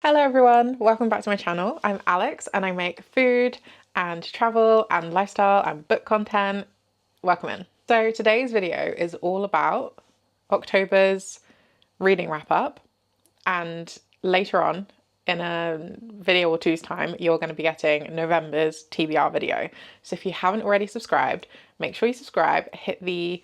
Hello everyone, welcome back to my channel. I'm Alex and I make food and travel and lifestyle and book content. Welcome in. So today's video is all about October's reading wrap up, and later on in a video or two's time you're going to be getting November's TBR video. So if you haven't already subscribed, make sure you subscribe, hit the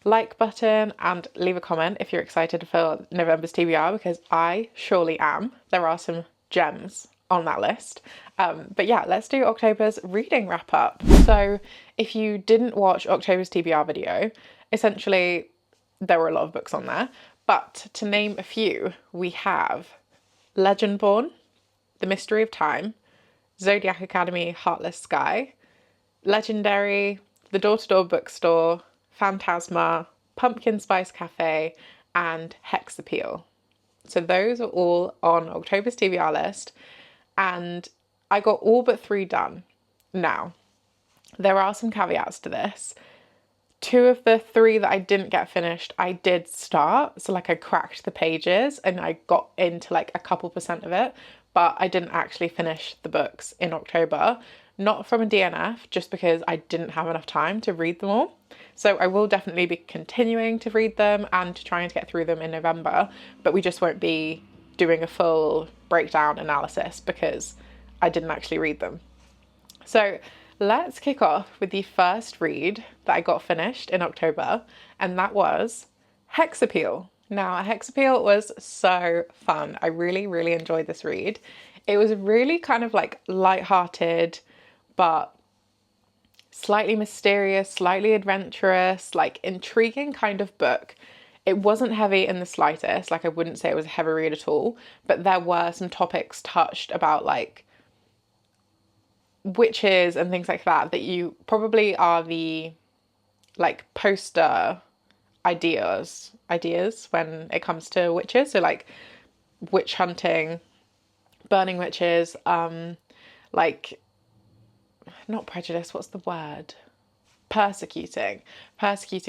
like button and leave a comment if you're excited for November's TBR, because I surely am. There are some gems on that list. But yeah, let's do October's reading wrap up. So if you didn't watch October's TBR video, essentially there were a lot of books on there, but to name a few, we have Legendborn, The Mystery of Time, Zodiac Academy, Heartless Sky, Legendary, The Door-to-Door Bookstore, Phantasma, Pumpkin Spice Cafe, and Hex Appeal. So those are all on October's TBR list, and I got all but 3 done. Now, there are some caveats to this. 2 of the 3 that I didn't get finished, I did start. So like I cracked the pages and I got into like a couple percent of it, but I didn't actually finish the books in October. Not from a DNF, just because I didn't have enough time to read them all. So I will definitely be continuing to read them and trying to get through them in November, but we just won't be doing a full breakdown analysis because I didn't actually read them. So let's kick off with the first read that I got finished in October, and that was Hex Appeal. Now, Hex Appeal was so fun. I really, really enjoyed this read. It was really kind of like light-hearted, but slightly mysterious, slightly adventurous, like intriguing kind of book. It wasn't heavy in the slightest, like I wouldn't say it was a heavy read at all, but there were some topics touched about like witches and things like that that you probably are the like poster ideas when it comes to witches. So like witch hunting, burning witches, like not prejudice, what's the word? Persecuting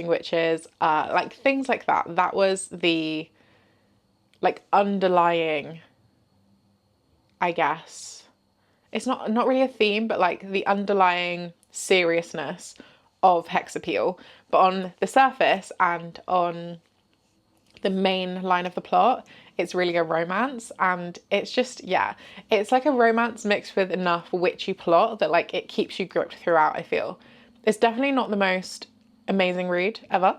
witches, like things like that. That was the like underlying, I guess, it's not really a theme, but like the underlying seriousness of Hex Appeal. But on the surface and on the main line of the plot, it's really a romance, and it's just, yeah, it's like a romance mixed with enough witchy plot that like it keeps you gripped throughout, I feel. It's definitely not the most amazing read ever,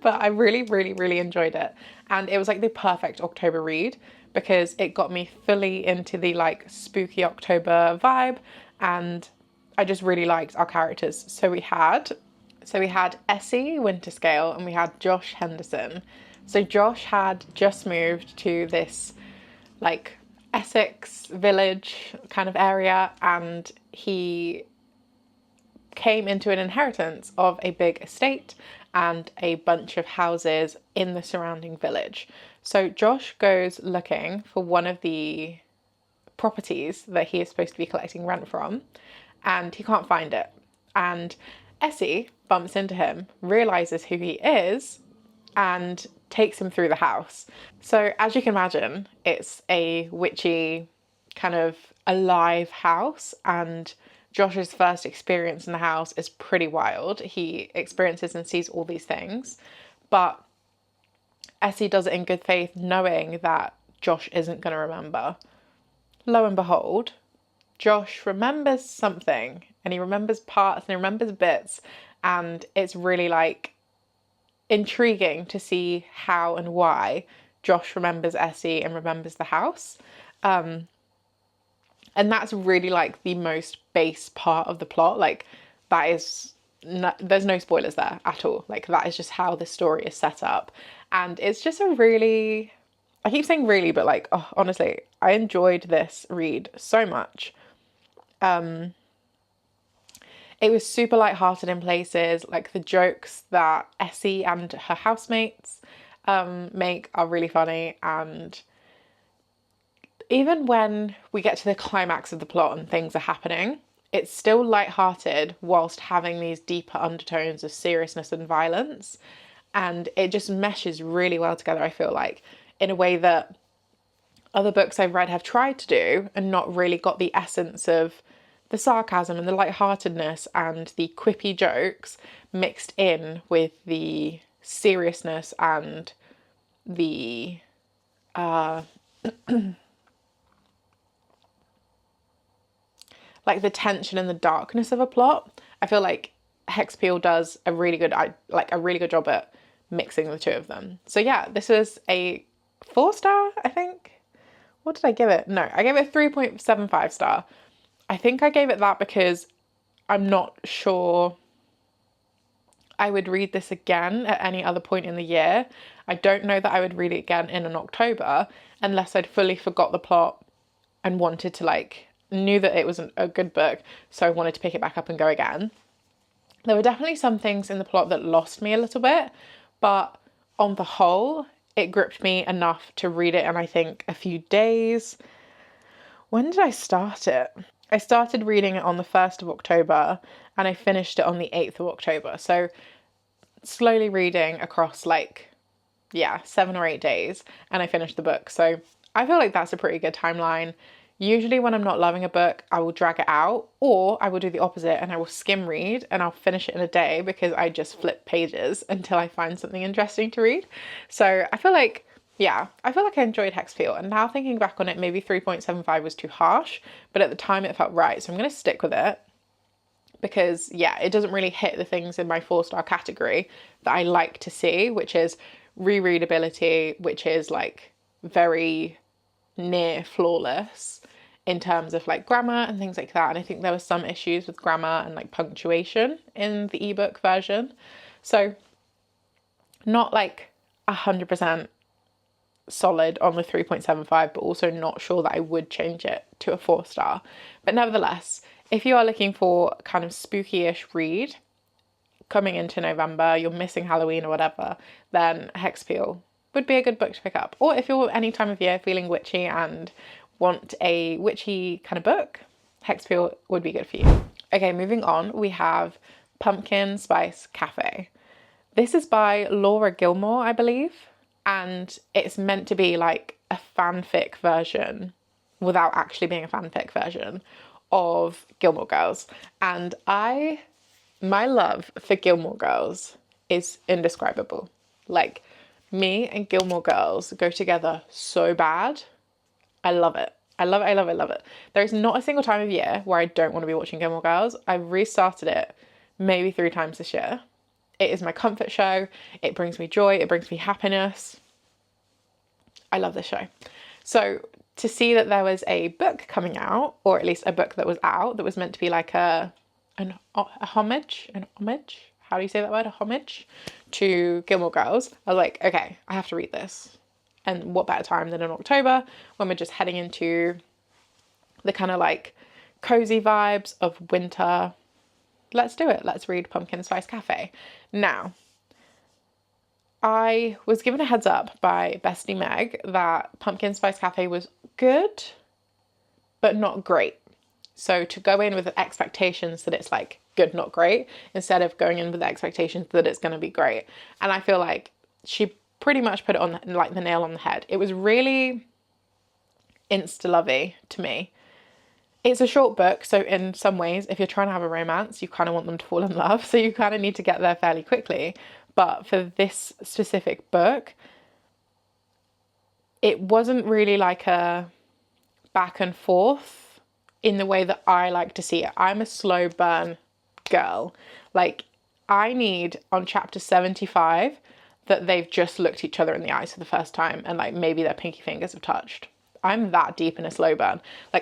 but I really, really, really enjoyed it. And it was like the perfect October read because it got me fully into the like spooky October vibe, and I just really liked our characters. So we had Essie Winterscale and we had Josh Henderson. So Josh had just moved to this like Essex village kind of area, and he came into an inheritance of a big estate and a bunch of houses in the surrounding village. So Josh goes looking for one of the properties that he is supposed to be collecting rent from, and he can't find it. And Essie bumps into him, realizes who he is, and takes him through the house. So as you can imagine, it's a witchy kind of alive house, and Josh's first experience in the house is pretty wild. He experiences and sees all these things, but Essie does it in good faith, knowing that Josh isn't going to remember. Lo and behold, Josh remembers something, and he remembers parts and he remembers bits, and it's really like intriguing to see how and why Josh remembers Essie and remembers the house. And that's really like the most base part of the plot. Like that is, there's no spoilers there at all. Like that is just how the story is set up. And it's just a really, I keep saying really, but like, oh, honestly, I enjoyed this read so much. It was super lighthearted in places, like the jokes that Essie and her housemates make are really funny, and even when we get to the climax of the plot and things are happening, it's still lighthearted whilst having these deeper undertones of seriousness and violence, and it just meshes really well together, I feel like, in a way that other books I've read have tried to do and not really got the essence of the sarcasm and the lightheartedness and the quippy jokes mixed in with the seriousness and the like the tension and the darkness of a plot. I feel like Hexapeel does a really good job at mixing the two of them. So yeah, this was a 4-star, I think. What did I give it? No, I gave it a 3.75 star. I think I gave it that because I'm not sure I would read this again at any other point in the year. I don't know that I would read it again in an October unless I'd fully forgot the plot and wanted to knew that it was a good book, so I wanted to pick it back up and go again. There were definitely some things in the plot that lost me a little bit, but on the whole, it gripped me enough to read it in, I think, a few days. When did I start it? I started reading it on the 1st of October and I finished it on the 8th of October. So slowly reading across 7 or 8 days, and I finished the book. So I feel like that's a pretty good timeline. Usually when I'm not loving a book, I will drag it out, or I will do the opposite and I will skim read and I'll finish it in a day because I just flip pages until I find something interesting to read. So I feel like I enjoyed Hexapeel, and now thinking back on it, maybe 3.75 was too harsh, but at the time it felt right. So I'm going to stick with it because it doesn't really hit the things in my 4-star category that I like to see, which is rereadability, which is very near flawless in terms of grammar and things like that. And I think there were some issues with grammar and punctuation in the ebook version. So not 100% solid on the 3.75, but also not sure that I would change it to a 4-star. But nevertheless, if you are looking for kind of spooky-ish read coming into November, you're missing Halloween or whatever, then Hexapeel would be a good book to pick up. Or if you're any time of year feeling witchy and want a witchy kind of book, Hexapeel would be good for you. Okay, moving on, we have Pumpkin Spice Cafe. This is by Laura Gilmore, I believe, and it's meant to be a fanfic version without actually being a fanfic version of Gilmore Girls. And my love for Gilmore Girls is indescribable. Me and Gilmore Girls go together so bad. I love it. I love it, I love it, I love it. There is not a single time of year where I don't want to be watching Gilmore Girls. I've restarted it maybe 3 times this year. It is my comfort show. It brings me joy. It brings me happiness. I love this show. So to see that there was a book coming out, or at least a book that was out, that was meant to be a homage, how do you say that word? A homage to Gilmore Girls. I was like, okay, I have to read this. And what better time than in October when we're just heading into the kind of cozy vibes of winter. Let's do it. Let's read Pumpkin Spice Cafe. Now, I was given a heads up by Bestie Meg that Pumpkin Spice Cafe was good, but not great. So to go in with expectations that it's good, not great, instead of going in with the expectations that it's going to be great. And I feel like she pretty much put it on the nail on the head. It was really insta-lovey to me. It's a short book, so in some ways, if you're trying to have a romance, you kind of want them to fall in love, so you kind of need to get there fairly quickly. But for this specific book, it wasn't really a back and forth in the way that I like to see it. I'm a slow burn girl. I need on chapter 75 that they've just looked each other in the eyes for the first time and maybe their pinky fingers have touched. I'm that deep in a slow burn.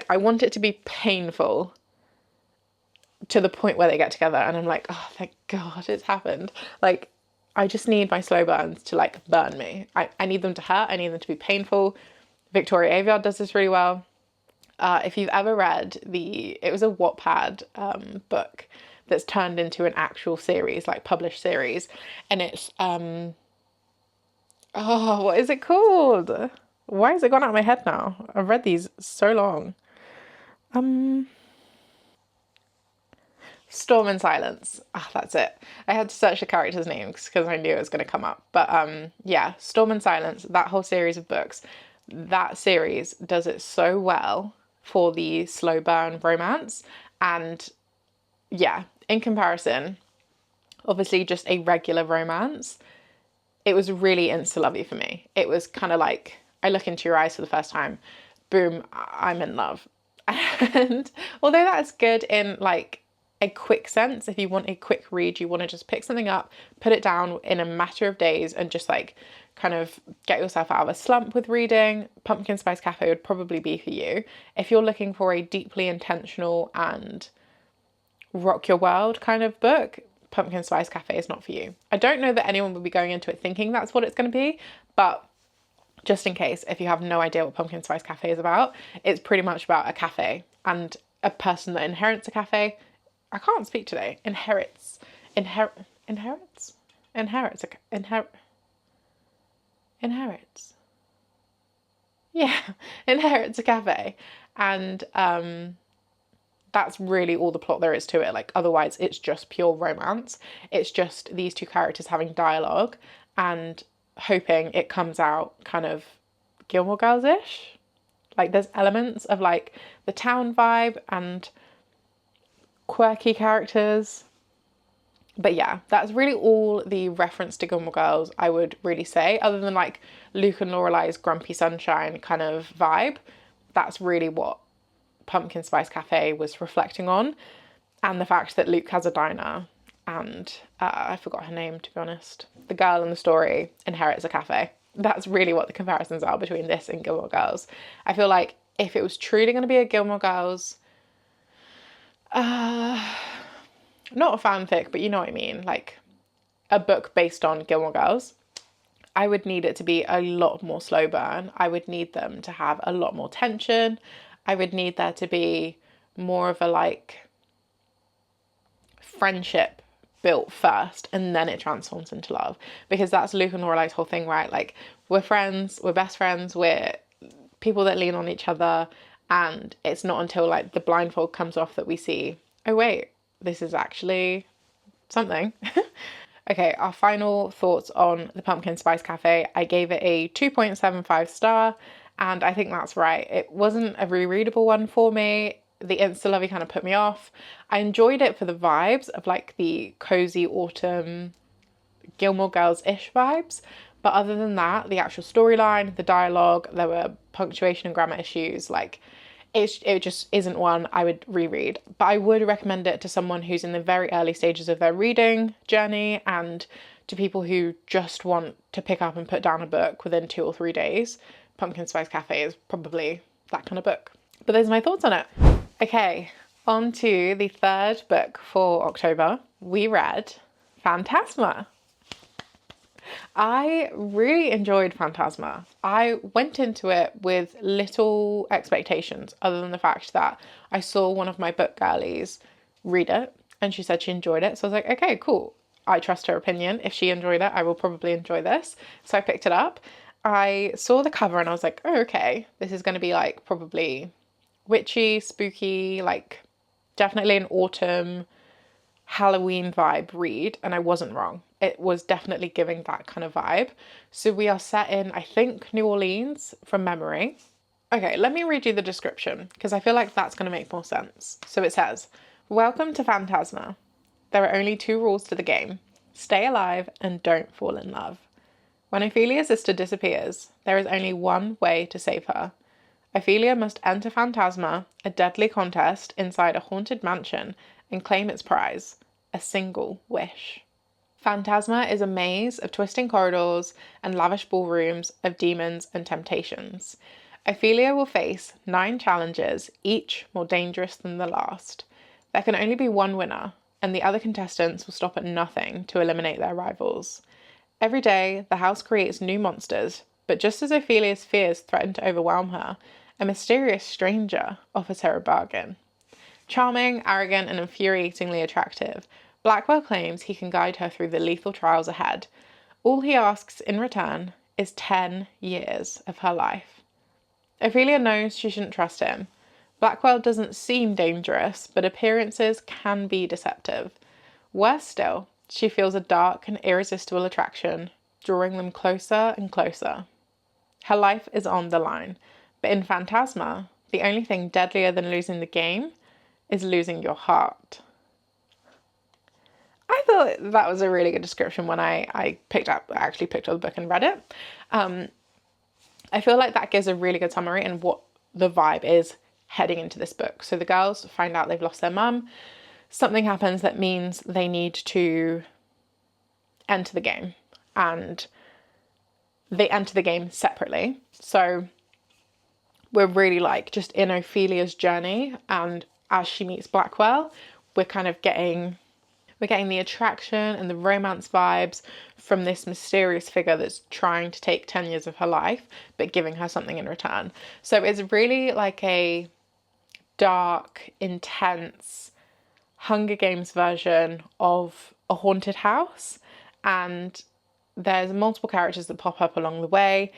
I want it to be painful to the point where they get together and I'm oh, thank God it's happened. I just need my slow burns to burn me. I need them to hurt. I need them to be painful. Victoria Aveyard does this really well. If you've ever read it was a Wattpad book that's turned into an actual series, published series. And it's, what is it called? Why has it gone out of my head now? I've read these so long. Storm and Silence. That's it. I had to search the characters' names because I knew it was going to come up. But yeah, Storm and Silence, that whole series of books, that series does it so well for the slow burn romance. And yeah, in comparison, obviously just a regular romance, it was really insta-lovey for me. It was kind of like, I look into your eyes for the first time, boom, I'm in love. And although that's good in like a quick sense, if you want a quick read, you want to just pick something up, put it down in a matter of days and just like kind of get yourself out of a slump with reading, Pumpkin Spice Cafe would probably be for you. If you're looking for a deeply intentional and rock your world kind of book, Pumpkin Spice Cafe is not for you. I don't know that anyone will be going into it thinking that's what it's going to be, but just in case, if you have no idea what Pumpkin Spice Cafe is about, it's pretty much about a cafe and a person that inherits a cafe. I can't speak today. Inherits. Yeah, inherits a cafe. And that's really all the plot there is to it. Like, otherwise it's just pure romance. It's just these two characters having dialogue and hoping it comes out kind of Gilmore Girls-ish. Like, there's elements of like the town vibe and quirky characters. But yeah, that's really all the reference to Gilmore Girls I would really say, other than like Luke and Lorelai's grumpy sunshine kind of vibe. That's really what Pumpkin Spice Cafe was reflecting on, and the fact that Luke has a diner and I forgot her name, to be honest. The girl in the story inherits a cafe. That's really what the comparisons are between this and Gilmore Girls. I feel like if it was truly going to be a Gilmore Girls, not a fanfic, but you know what I mean, like a book based on Gilmore Girls, I would need it to be a lot more slow burn. I would need them to have a lot more tension. I would need there to be more of a like friendship built first and then it transforms into love, because that's Luke and Lorelai's whole thing, right? Like, we're friends, we're best friends, we're people that lean on each other, and it's not until like the blindfold comes off that we see, oh wait, this is actually something. Okay, our final thoughts on the Pumpkin Spice Cafe. I gave it a 2.75 star, and I think that's right. It wasn't a rereadable one for me. The insta-lovey kind of put me off. I enjoyed it for the vibes of like the cozy autumn Gilmore Girls-ish vibes. But other than that, the actual storyline, the dialogue, there were punctuation and grammar issues. Like, it just isn't one I would reread. But I would recommend it to someone who's in the very early stages of their reading journey, and to people who just want to pick up and put down a book within 2 or 3 days. Pumpkin Spice Cafe is probably that kind of book. But those are my thoughts on it. Okay, on to the third book for October. We read Phantasma. I really enjoyed Phantasma. I went into it with little expectations, other than the fact that I saw one of my book girlies read it and she said she enjoyed it. So I was like, okay, cool. I trust her opinion. If she enjoyed it, I will probably enjoy this. So I picked it up. I saw the cover and I was like, oh, okay, this is going to be like probably witchy, spooky, like definitely an autumn Halloween vibe read, and I wasn't wrong. It was definitely giving that kind of vibe. So we are set in, I think, New Orleans from memory. Okay, let me read you the description because I feel like that's going to make more sense. So it says, welcome to Phantasma. There are only 2 rules to the game. Stay alive and don't fall in love. When Ophelia's sister disappears, there is only one way to save her. Ophelia must enter Phantasma, a deadly contest inside a haunted mansion, and claim its prize, a single wish. Phantasma is a maze of twisting corridors and lavish ballrooms of demons and temptations. Ophelia will face 9 challenges, each more dangerous than the last. There can only be one winner, and the other contestants will stop at nothing to eliminate their rivals. Every day, the house creates new monsters, but just as Ophelia's fears threaten to overwhelm her, a mysterious stranger offers her a bargain. Charming, arrogant, and infuriatingly attractive, Blackwell claims he can guide her through the lethal trials ahead. All he asks in return is 10 years of her life. Ophelia knows she shouldn't trust him. Blackwell doesn't seem dangerous, but appearances can be deceptive. Worse still, she feels a dark and irresistible attraction, drawing them closer and closer. Her life is on the line. But in Phantasma, the only thing deadlier than losing the game is losing your heart. I thought that was a really good description when I actually picked up the book and read it. I feel like that gives a really good summary and what the vibe is heading into this book. So the girls find out they've lost their mum. Something happens that means they need to enter the game, and they enter the game separately. So we're really like just in Ophelia's journey, and as she meets Blackwell, we're kind of getting the attraction and the romance vibes from this mysterious figure that's trying to take 10 years of her life, but giving her something in return. So it's really like a dark, intense Hunger Games version of a haunted house. And there's multiple characters that pop up along the way.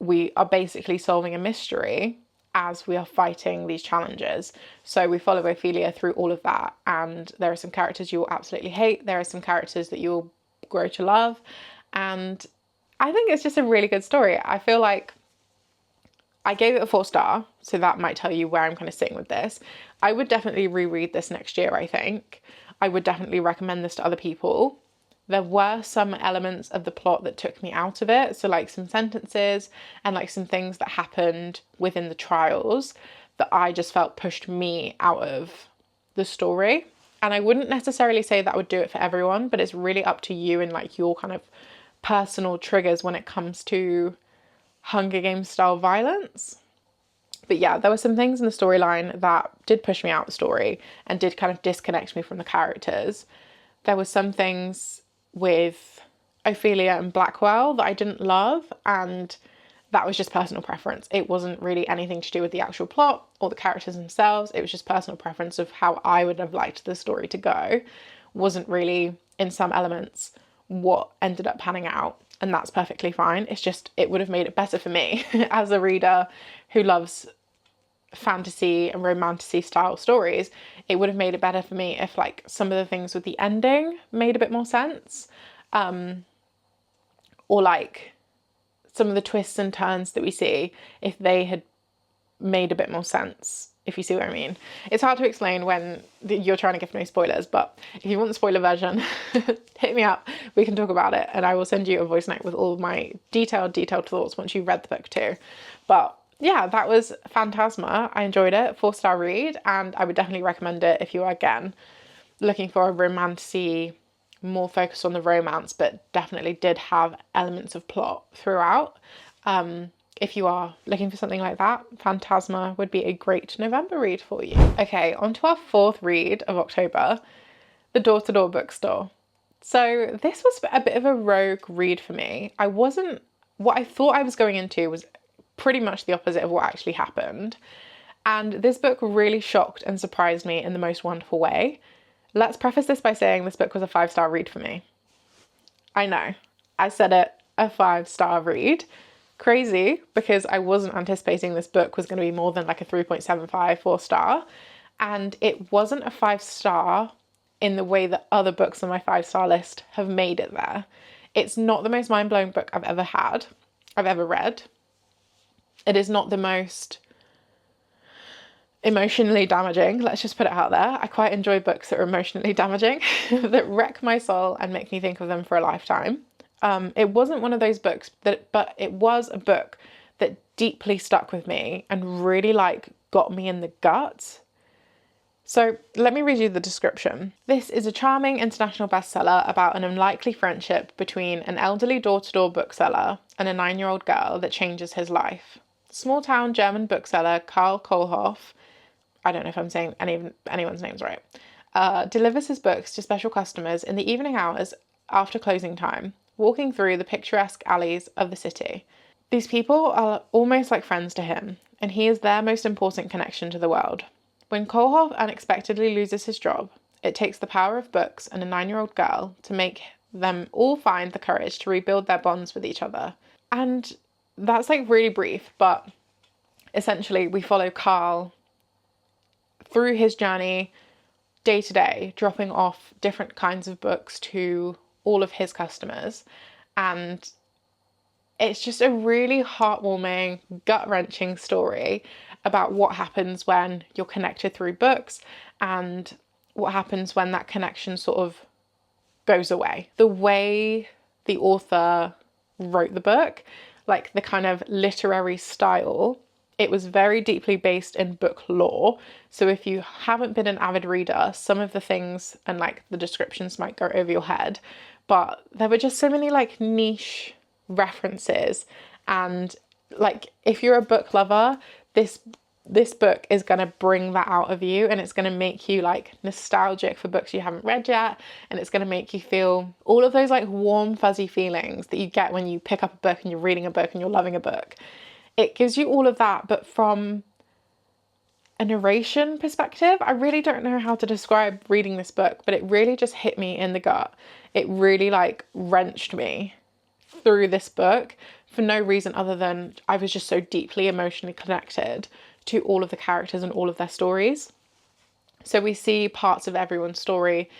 We are basically solving a mystery as we are fighting these challenges. So we follow Ophelia through all of that, and there are some characters you will absolutely hate. There are some characters that you'll grow to love, and I think it's just a really good story. I feel like I gave it a 4-star, so that might tell you where I'm kind of sitting with this. I would definitely reread this next year, I think. I would definitely recommend this to other people. There were some elements of the plot that took me out of it. So like some sentences and like some things that happened within the trials that I just felt pushed me out of the story. And I wouldn't necessarily say that would do it for everyone, but it's really up to you and like your kind of personal triggers when it comes to Hunger Games style violence. But yeah, there were some things in the storyline that did push me out the story and did kind of disconnect me from the characters. There were some things with Ophelia and Blackwell that I didn't love, and that was just personal preference. It wasn't really anything to do with the actual plot or the characters themselves. It was just personal preference of how I would have liked the story to go. Wasn't really, in some elements, what ended up panning out, and that's perfectly fine. It's just, it would have made it better for me as a reader who loves fantasy and romantasy style stories. It would have made it better for me if like some of the things with the ending made a bit more sense, or like some of the twists and turns that we see, if they had made a bit more sense, if you see what I mean. It's hard to explain when you're trying to give no spoilers, but if you want the spoiler version, hit me up, we can talk about it, and I will send you a voice note with all of my detailed thoughts once you've read the book too. But yeah, that was Phantasma. I enjoyed it, 4-star read, and I would definitely recommend it if you are, again, looking for a romantasy, more focused on the romance, but definitely did have elements of plot throughout. If you are looking for something like that, Phantasma would be a great November read for you. Okay, on to our 4th read of October, The Door-to-Door Bookstore. So this was a bit of a rogue read for me. What I thought I was going into was pretty much the opposite of what actually happened. And this book really shocked and surprised me in the most wonderful way. Let's preface this by saying this book was a 5-star read for me. I know, I said it, a 5-star read. Crazy, because I wasn't anticipating this book was going to be more than like a 3.75, 4-star. And it wasn't a 5-star in the way that other books on my 5-star list have made it there. It's not the most mind-blowing book I've ever read. It is not the most emotionally damaging, let's just put it out there. I quite enjoy books that are emotionally damaging, that wreck my soul and make me think of them for a lifetime. It wasn't one of those books, but it was a book that deeply stuck with me and really like got me in the gut. So let me read you the description. This is a charming international bestseller about an unlikely friendship between an elderly door-to-door bookseller and a 9-year-old girl that changes his life. Small-town German bookseller Karl Kohlhoff, I don't know if I'm saying anyone's names right, delivers his books to special customers in the evening hours after closing time, walking through the picturesque alleys of the city. These people are almost like friends to him, and he is their most important connection to the world. When Kohlhoff unexpectedly loses his job, it takes the power of books and a 9-year-old girl to make them all find the courage to rebuild their bonds with each other. And that's like really brief, but essentially we follow Karl through his journey day to day, dropping off different kinds of books to all of his customers. And It's just a really heartwarming, gut-wrenching story about what happens when you're connected through books and what happens when that connection sort of goes away. The way the author wrote the book, like the kind of literary style, it was very deeply based in book lore. So if you haven't been an avid reader, some of the things and like the descriptions might go over your head, but there were just so many like niche references. And like, if you're a book lover, this book is going to bring that out of you, and it's going to make you like nostalgic for books you haven't read yet, and it's going to make you feel all of those like warm fuzzy feelings that you get when you pick up a book and you're reading a book and you're loving a book. It gives you all of that, but from a narration perspective. I really don't know how to describe reading this book, but it really just hit me in the gut. It really like wrenched me through this book for no reason other than I was just so deeply emotionally connected to all of the characters and all of their stories. So we see parts of everyone's story,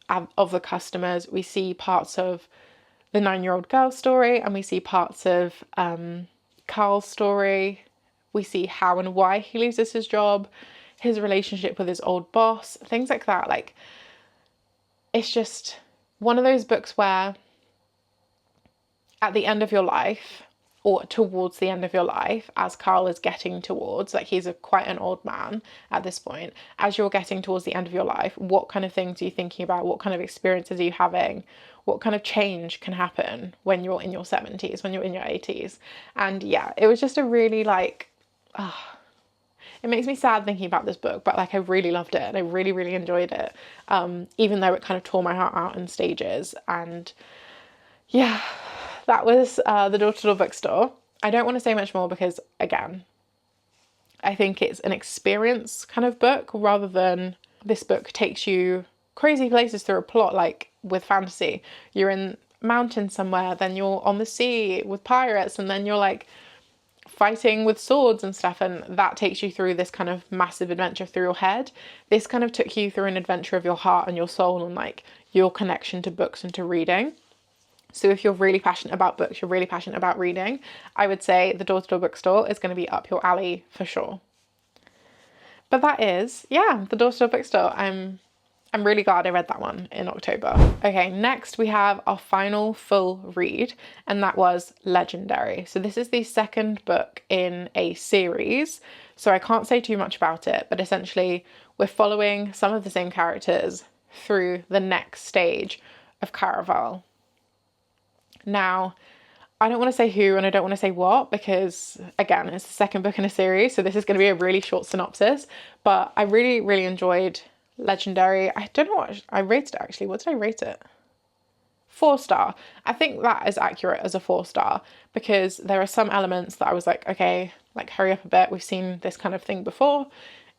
of the customers. We see parts of the 9-year-old girl's story, and we see parts of Carl's story. We see how and why he loses his job, his relationship with his old boss, things like that. Like, it's just one of those books where at the end of your life, or towards the end of your life, as Carl is getting towards, like he's quite an old man at this point, as you're getting towards the end of your life, what kind of things are you thinking about? What kind of experiences are you having? What kind of change can happen when you're in your 70s, when you're in your 80s? And yeah, it was just a really like, it makes me sad thinking about this book, but like I really loved it and I really, really enjoyed it. Even though it kind of tore my heart out in stages. And yeah, that was The Door-to-Door Bookstore. I don't want to say much more because, again, I think it's an experience kind of book rather than this book takes you crazy places through a plot like with fantasy. You're in mountains somewhere, then you're on the sea with pirates, and then you're like fighting with swords and stuff, and that takes you through this kind of massive adventure through your head. This kind of took you through an adventure of your heart and your soul and like your connection to books and to reading. So if you're really passionate about books, you're really passionate about reading, I would say The Door-to-Door Bookstore is going to be up your alley for sure. But that is, yeah, The Door-to-Door Bookstore. I'm really glad I read that one in October. Okay, next we have our final full read, and that was Legendary. So this is the second book in a series, so I can't say too much about it, but essentially we're following some of the same characters through the next stage of Caraval. Now, I don't want to say who and I don't want to say what because, again, it's the second book in a series, so this is going to be a really short synopsis, but I really, really enjoyed Legendary. I don't know what I rated it actually. What did I rate it? 4-star. I think that is accurate as a 4-star because there are some elements that I was like, okay, like hurry up a bit. We've seen this kind of thing before.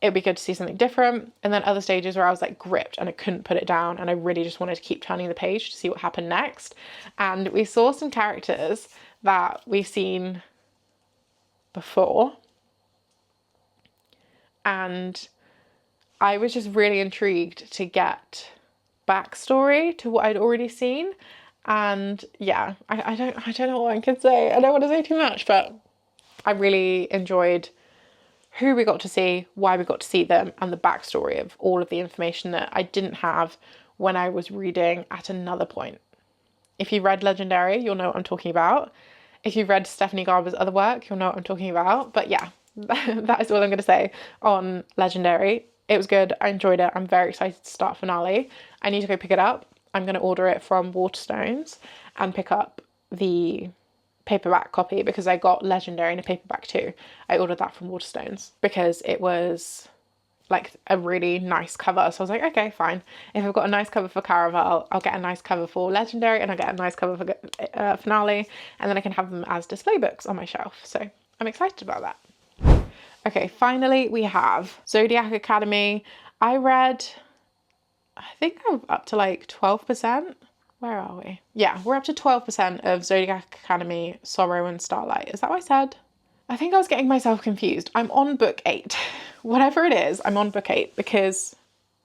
It'd be good to see something different. And then other stages where I was like gripped and I couldn't put it down and I really just wanted to keep turning the page to see what happened next. And we saw some characters that we've seen before. And I was just really intrigued to get backstory to what I'd already seen. And yeah, I don't know what I can say. I don't want to say too much, but I really enjoyed who we got to see, why we got to see them, and the backstory of all of the information that I didn't have when I was reading at another point. If you read Legendary, you'll know what I'm talking about. If you've read Stephanie Garber's other work, you'll know what I'm talking about. But yeah, that is all I'm going to say on Legendary. It was good. I enjoyed it. I'm very excited to start finale. I need to go pick it up. I'm going to order it from Waterstones and pick up the paperback copy because I got Legendary in a paperback too. I ordered that from Waterstones because it was like a really nice cover. So I was like, okay, fine. If I've got a nice cover for Caraval, I'll get a nice cover for Legendary and I'll get a nice cover for Finale, and then I can have them as display books on my shelf. So I'm excited about that. Okay, finally we have Zodiac Academy. I think I'm up to like 12%. Where are we? Yeah, we're up to 12% of Zodiac Academy, Sorrow and Starlight. Is that what I said? I think I was getting myself confused. I'm on book 8. Whatever it is, I'm on book 8 because...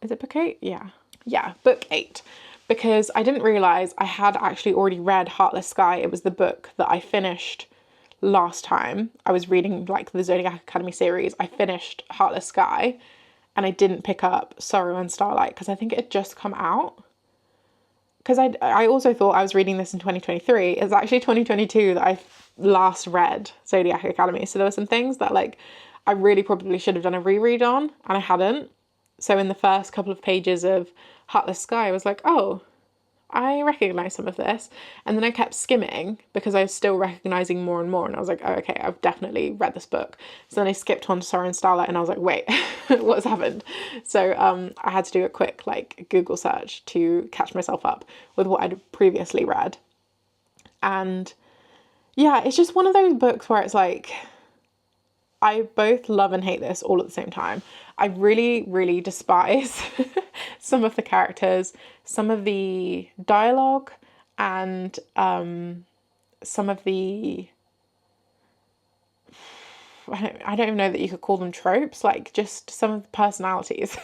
Is it book 8? Yeah. Yeah, book 8. because I didn't realise I had actually already read Heartless Sky. It was the book that I finished last time. I was reading like the Zodiac Academy series. I finished Heartless Sky and I didn't pick up Sorrow and Starlight because I think it had just come out. Because I also thought I was reading this in 2023. It's actually 2022 that I last read Zodiac Academy. So there were some things that like I really probably should have done a reread on and I hadn't. So in the first couple of pages of Heartless Sky, I was like, oh, I recognise some of this. And then I kept skimming because I was still recognising more and more. And I was like, oh, okay, I've definitely read this book. So then I skipped on to Sorrow and Starlight and I was like, wait, what's happened? So I had to do a quick like Google search to catch myself up with what I'd previously read. And yeah, it's just one of those books where it's like, I both love and hate this all at the same time. I really, really despise some of the characters, some of the dialogue, and some of the... I don't even know that you could call them tropes, like just some of the personalities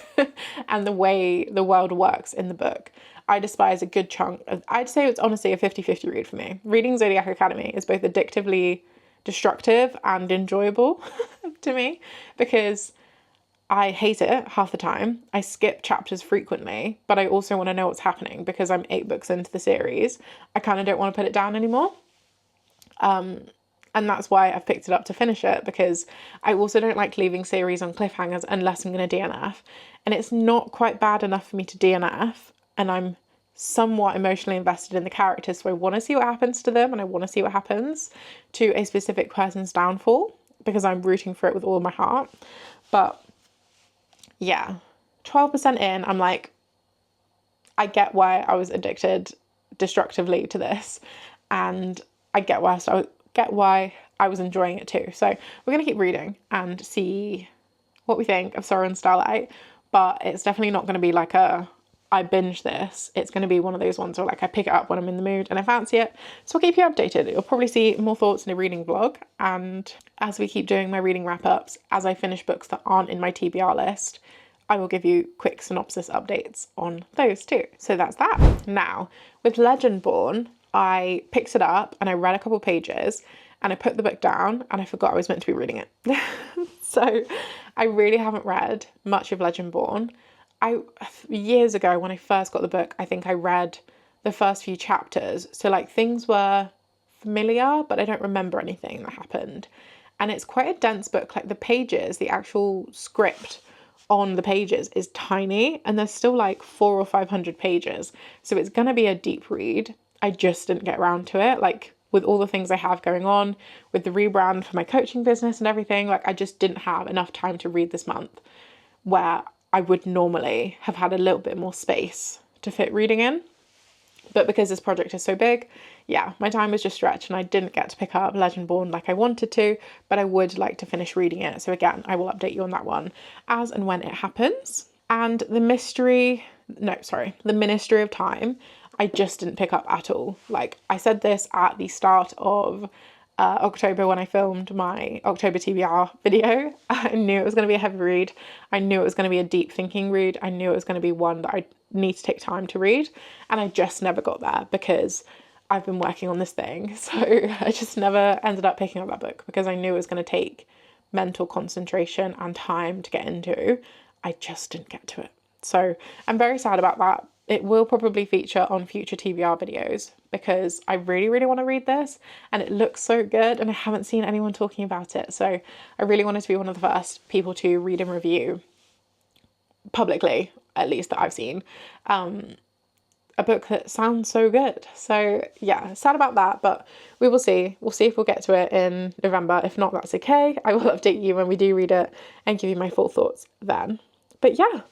and the way the world works in the book. I despise a good chunk of... I'd say it's honestly a 50-50 read for me. Reading Zodiac Academy is both addictively destructive and enjoyable to me because I hate it half the time. I skip chapters frequently, but I also want to know what's happening because I'm 8 books into the series. I kind of don't want to put it down anymore. And that's why I've picked it up to finish it, because I also don't like leaving series on cliffhangers unless I'm going to DNF. And it's not quite bad enough for me to DNF, and I'm somewhat emotionally invested in the characters, so I want to see what happens to them and I want to see what happens to a specific person's downfall because I'm rooting for it with all of my heart. But yeah, 12% in, I'm like, I get why I was addicted destructively to this, and I get why I was enjoying it too. So we're going to keep reading and see what we think of Sorrow and Starlight, but it's definitely not going to be like a I binge this. It's going to be one of those ones where like I pick it up when I'm in the mood and I fancy it. So I'll keep you updated. You'll probably see more thoughts in a reading vlog. And as we keep doing my reading wrap-ups, as I finish books that aren't in my TBR list, I will give you quick synopsis updates on those too. So that's that. Now, with Legendborn, I picked it up and I read a couple pages and I put the book down and I forgot I was meant to be reading it. So I really haven't read much of Legendborn. Years ago when I first got the book, I think I read the first few chapters. So like things were familiar, but I don't remember anything that happened. And it's quite a dense book. Like the pages, the actual script on the pages is tiny and there's still like 400 or 500 pages. So it's going to be a deep read. I just didn't get around to it. Like with all the things I have going on with the rebrand for my coaching business and everything, like I just didn't have enough time to read this month where I would normally have had a little bit more space to fit reading in. But because this project is so big, yeah, my time was just stretched and I didn't get to pick up Legendborn like I wanted to, but I would like to finish reading it. So again, I will update you on that one as and when it happens. And the Ministry of Time, I just didn't pick up at all. Like I said this at the start of October when I filmed my October TBR video. I knew it was going to be a heavy read. I knew it was going to be a deep thinking read. I knew it was going to be one that I need to take time to read. And I just never got there because I've been working on this thing. So I just never ended up picking up that book because I knew it was going to take mental concentration and time to get into. I just didn't get to it. So I'm very sad about that. It will probably feature on future TBR videos because I really, really want to read this and it looks so good and I haven't seen anyone talking about it. So I really wanted to be one of the first people to read and review publicly, at least that I've seen, a book that sounds so good. So yeah, sad about that, but we will see. We'll see if we'll get to it in November. If not, that's okay. I will update you when we do read it and give you my full thoughts then. But yeah,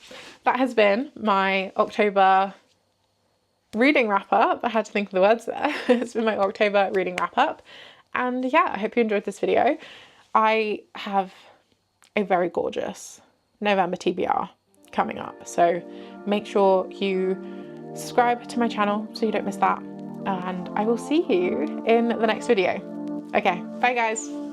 that has been my October reading wrap up. I had to think of the words there. It's been my October reading wrap up. And yeah, I hope you enjoyed this video. I have a very gorgeous November TBR coming up. So make sure you subscribe to my channel so you don't miss that. And I will see you in the next video. Okay, bye guys.